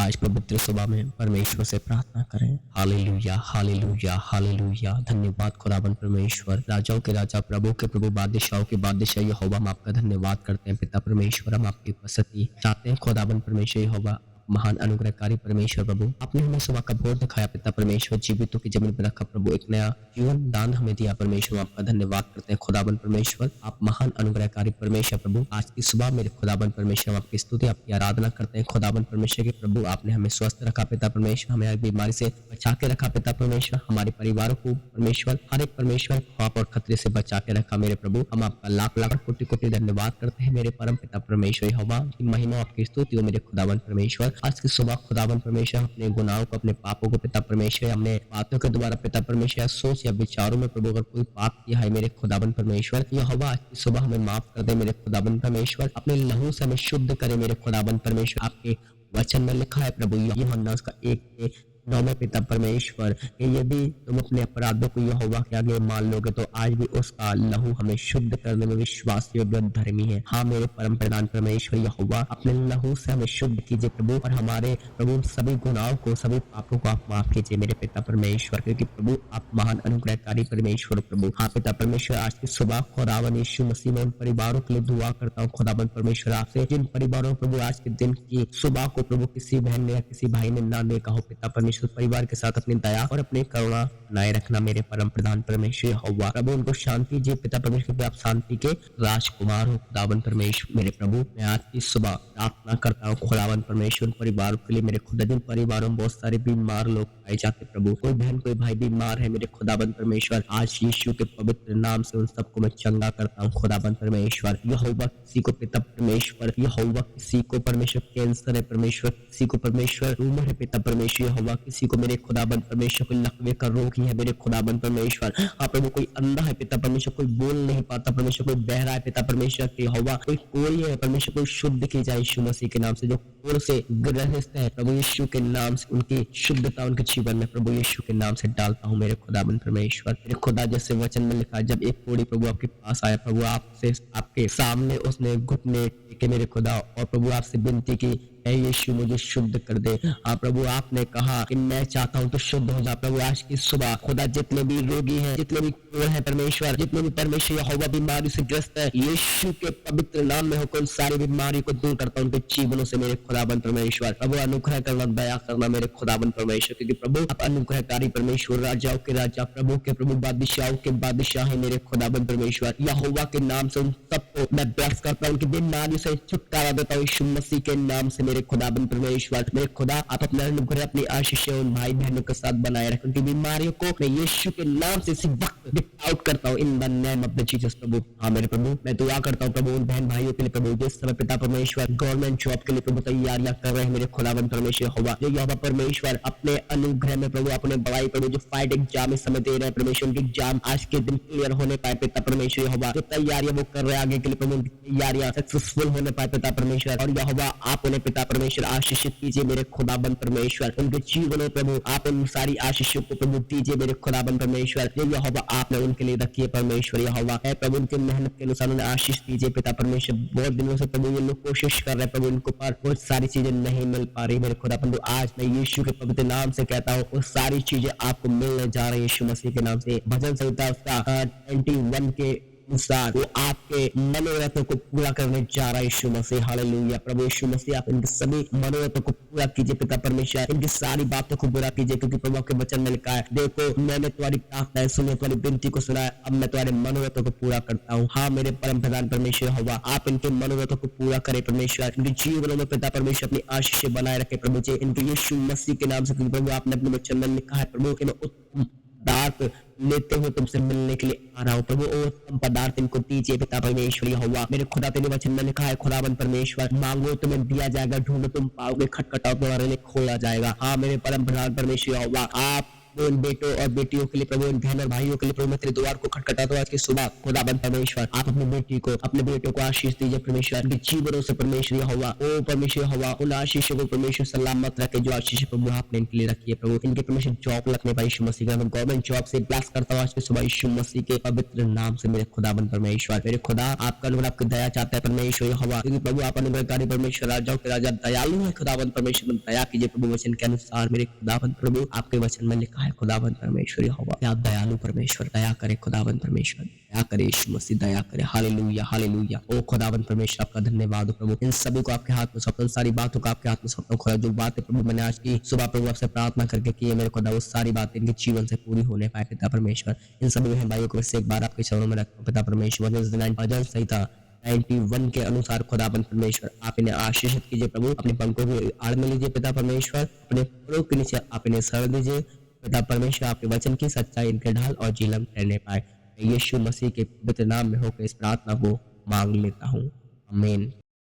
आज पवित्र सुबह में परमेश्वर से प्रार्थना करें। Hallelujah, hallelujah, hallelujah. धन्यवाद खुदावन परमेश्वर, राजाओं के राजा, प्रभु के प्रभु, बादशाहों के बादशाह यहोवा, हम आपका धन्यवाद करते हैं पिता परमेश्वर। हम आपकी उपस्थिति चाहते हैं खुदावन परमेश्वर यहोवा, महान अनुग्रहकारी परमेश्वर प्रभु। आपने हमें सुबह का भोर दिखाया पिता परमेश्वर, जीवितों की जमीन पर रखा प्रभु, एक नया जीवन दान हमें दिया परमेश्वर। आपका धन्यवाद करते हैं खुदावन परमेश्वर, आप महान अनुग्रहकारी परमेश्वर प्रभु। आज की सुबह मेरे खुदावन परमेश्वर आपकी स्तुति, आपकी आराधना करते हैं खुदावन परमेश्वर के प्रभु। आपने हमें स्वस्थ रखा पिता परमेश्वर, हमें हर बीमारी से बचा के रखा पिता परमेश्वर, हमारे परिवारों को परमेश्वर हर एक परमेश्वर खौफ और खतरे से बचा के रखा मेरे प्रभु। हम आपका लाख लाख कोटि कोटि धन्यवाद करते हैं मेरे परम पिता परमेश्वर यहोवा। महिमा आपकी स्तुति हो मेरे खुदावन परमेश्वर। आज की सुबह खुदावन परमेश्वर अपने गुनाहों को, अपने पापों को पिता परमेश्वर, हमने बातों के द्वारा पिता परमेश्वर सोच या विचारों में प्रभु अगर कोई पाप किया है मेरे खुदावन परमेश्वर यहोवा, आज की सुबह हमें माफ कर दे मेरे खुदावन परमेश्वर। अपने लहू से हमें शुद्ध करे मेरे खुदावन परमेश्वर। आपके वचन में लिखा है प्रभु यूहन्ना उसका 1:9 में पिता परमेश्वर कि यदि तुम अपने अपराधों को यहोवा के आगे मान लोगे तो आज भी उसका लहू हमें शुद्ध करने में विश्वास योग्य धर्मी है। हाँ मेरे परम प्रधान परमेश्वर यहोवा, अपने लहू से हमें शुद्ध कीजिए प्रभु, और हमारे प्रभु सभी गुनाहों को, सभी पापों को आप माफ कीजिए मेरे पिता परमेश्वर, क्योंकि प्रभु आप महान अनुग्रहकारी परमेश्वर प्रभु। हाँ पिता परमेश्वर, आज की सुबह खुदावन यीशु मसीह में उन परिवारों के लिए दुआ करता हूँ खुदावन परमेश्वर आपसे, जिन परिवारों प्रभु आज के दिन की सुबह को प्रभु किसी बहन ने या किसी भाई ने ना देखा हो पिता परमेश्वर, परिवार के साथ अपनी दया और अपनी करुणा बनाए रखना मेरे परम प्रधान परमेश्वर यहोवा। प्रभु उनको शांति जी पिता परमेश्वर, आप शांति के राजकुमार हो खुदावन परमेश्वर मेरे प्रभु। मैं आज की सुबह प्रार्थना करता हूँ खुदावन परमेश्वर परिवारों के लिए मेरे खुदा, जिन परिवारों में बहुत सारे बीमार लोग पाए जाते प्रभु, कोई बहन कोई भाई बीमार है मेरे खुदावन परमेश्वर, आज यीशु के पवित्र नाम से उन सबको मैं चंगा करता हूँ खुदावन परमेश्वर यहोवा। किसी को पिता परमेश्वर यहोवा, किसी को परमेश्वर कैंसर है परमेश्वर, किसी को परमेश्वर ट्यूमर है पिता परमेश्वर यहोवा, किसी को मेरे खुदाबंद परमेश्वर कोई लकवे का रोग ही है मेरे खुदाबंद परमेश्वर। हाँ प्रभु, कोई अंधा है पिता परमेश्वर, कोई बोल नहीं पाता परमेश्वर, कोई बहरा है पिता परमेश्वर के यहोवा, कोई कोढ़ी है परमेश्वर, कोई शुद्ध की जाए यीशु मसीह के नाम से, जो कोढ़ से ग्रसित है प्रभु यीशु के नाम से, उनकी शुद्धता उनके जीवन में प्रभु यीशु के नाम से डालता हूँ मेरे खुदाबंद परमेश्वर। मेरे खुदा, जैसे वचन में लिखा, जब एक कोढ़ी प्रभु आपके पास आया प्रभु, आपसे आपके सामने उसने घुटने टेके मेरे खुदा, और प्रभु आपसे विनती की यीशु मुझे शुद्ध कर दे। हाँ प्रभु, आपने कहा कि मैं चाहता हूँ तो शुद्ध हो जा प्रभु। आज की सुबह खुदा, जितने भी रोगी हैं, जितने भी कोढ़ हैं परमेश्वर, जितने भी परमेश्वर यहोवा बीमारी से ग्रस्त है, यीशु के पवित्र नाम में होकर सारी बीमारी को दूर करता हूँ उनके जीवनों से मेरे खुदाबंद परमेश्वर। प्रभु अनुग्रह करना, दया करना मेरे खुदाबंद परमेश्वर, क्योंकि प्रभु आप अनुग्रहकारी परमेश्वर, राजाओं के राजा, प्रभु के प्रभु, बादशाहों के बादशाह है मेरे खुदाबंद परमेश्वर यहोवा के नाम से। उन सबको मैं ब्लेस करता हूँ, उनकी बीमारी से छुटकारा देता हूँ यीशु मसीह के नाम से मेरे खुदाबंद परमेश्वर। मेरे खुदा, आप अपना अनुग्रह, अपनी आशीष उन भाई बहनों के साथ बनाए रखें, उनकी बीमारियों को मैं यीशु के नाम से इसी वक्त डिक्ट आउट करता हूँ in the name of the Jesus प्रभु। हाँ मेरे प्रभु, मैं दुआ करता हूँ प्रभु उन बहन भाइयों के लिए प्रभु, जिस समय पिता परमेश्वर गवर्नमेंट जॉब के लिए प्रभु तैयारियां कर रहे हैं मेरे खुदाबंद परमेश्वर यहोवा, जो यहोवा परमेश्वर अपने अनुग्रह में प्रभु, अपने बड़ाई प्रभु, जो फाइट एग्जाम इस समय दे रहे हैं परमेश्वर, उनके एग्जाम आज के दिन क्लियर होने पाए पिता परमेश्वर यहोवा, जो तैयारियां वो कर रहे हैं आगे के लिए प्रभु, उनकी तैयारियां सक्सेसफुल होने पाए पिता परमेश्वर। और यहोवा, आप उन्हें पिता परमेश्वर आशीषित कीजिए मेरे खुदाबंद परमेश्वर, उनके जीवन में प्रभु आप उन सारी आशीषों को प्रभु दीजिए मेरे खुदाबंद परमेश्वर, जो यहोवा आपने उनके लिए रखी है परमेश्वर यहोवा। है प्रभु, उनके मेहनत के अनुसार उन्हें आशीष दीजिए पिता परमेश्वर। बहुत दिनों से प्रभु ये लोग कोशिश कर रहे हैं प्रभु, इनको पर बहुत सारी चीजें नहीं मिल पा रही मेरे खुदाबंद, आज मैं यीशु के पवित्र नाम से कहता हूँ वो सारी चीजें आपको मिलने जा रही है यीशु मसीह के नाम से। भजन संहिता उसका 21 के अनुसार वो आपके मनोरथों को पूरा करने जा रहा है यीशु मसीह। हालेलुया प्रभु यीशु मसीह, आप इनके सभी मनोरथों को पूरा कीजिए पिता परमेश्वर, इनकी सारी बातों को पूरा कीजिए, क्योंकि प्रभु के वचन में लिखा है, देखो मैंने तुम्हारी प्रार्थनाएं सुनी, तुम्हारी विनती को सुना है, अब मैं तुम्हारे मनोरथों को पूरा करता हूँ। हाँ मेरे परम प्रधान परमेश्वर यहोवा, आप इनके मनोरथों को पूरा करें परमेश्वर, इनके जीवनों में पिता परमेश्वर अपनी आशीष बनाए रखे प्रभु जी, इनके यीशु मसीह के नाम से। प्रभु आपने अपने वचन में लिखा है प्रभु कि मैं उत्तम पदार्थ लेते हुए तुमसे मिलने के लिए आ रहा हूँ प्रभु, और उत्तम पदार्थ इनको दीजिए पिता परमेश्वर यहोवा। मेरे खुदा, तेरे वचन में लिखा है खुदाबंद परमेश्वर, मांगो तुम्हें दिया जाएगा, ढूंढो तुम पाओगे, खटखटाओ तुम्हारे लिए खोला जाएगा। हाँ मेरे परम प्रधान परमेश्वर यहोवा, आप प्रभु इन बेटों और बेटियों के लिए, प्रभु इन बहन और भाइयों के लिए प्रभु मैं तेरे द्वार को खटखटाता हूँ आज की सुबह। खुदाबंद परमेश्वर आप अपनी बेटी को, अपने बेटों को आशीष दीजिए परमेश्वर, उनके जीवनों से परमेश्वर यहोवा, ओ परमेश्वर यहोवा, उन आशीषों को परमेश्वर सलामत रखे जो आशीष प्रभु आपने इनके लिए रखी है। प्रभु इनके परमेश्वर जॉब लगने पर यीशु मसीह का नाम, गवर्नमेंट जॉब से ब्लेस करता हूँ आज की सुबह यीशु मसीह के पवित्र नाम से। मेरे खुदाबंद परमेश्वर, मेरे खुदा आपका अनुग्रह, आपकी दया चाहता है परमेश्वर यहोवा, क्योंकि प्रभु आप अनुग्रहकारी परमेश्वर, राजाओं के राजा दयालु है। खुदाबंद परमेश्वर दया कीजिए प्रभु वचन के अनुसार। मेरे खुदाबंद प्रभु आपके वचन में लिखा है खुदाबंद परमेश्वर यहोवा कि आप दयालु परमेश्वर, दया करे खुदाबंद परमेश्वर, दया करे यीशु मसीह, दया करे। Hallelujah hallelujah. ओ खुदाबंद परमेश्वर आपका धन्यवाद हो प्रभु। इन सभी को आपके हाथ में सौंपता हूं, सारी बातों को आपके हाथ में सौंपता हूं। खुदा जो बातें प्रभु मैंने आज की सुबह प्रभु आपसे प्रार्थना करके की है, मेरे खुदा वो सारी बातें इनके जीवन से पूरी होने पाए पिता परमेश्वर। इन सभी बहन भाइयों को फिर एक बार आपके चरणों में रखता हूं पिता परमेश्वर। भजन संहिता 91 के अनुसार खुदाबंद परमेश्वर आप इन्हें आशीषित कीजिए प्रभु, अपने पंखों की आड़ में लीजिए पिता परमेश्वर, अपने पैरों के नीचे आप इन्हें सर दीजिए पिता परमेश्वर। आपके वचन की सच्चाई इनके ढाल और झीलम ठहरने पाए। यीशु मसीह के पवित्र नाम में होकर इस प्रार्थना को मांग लेता हूँ, आमीन।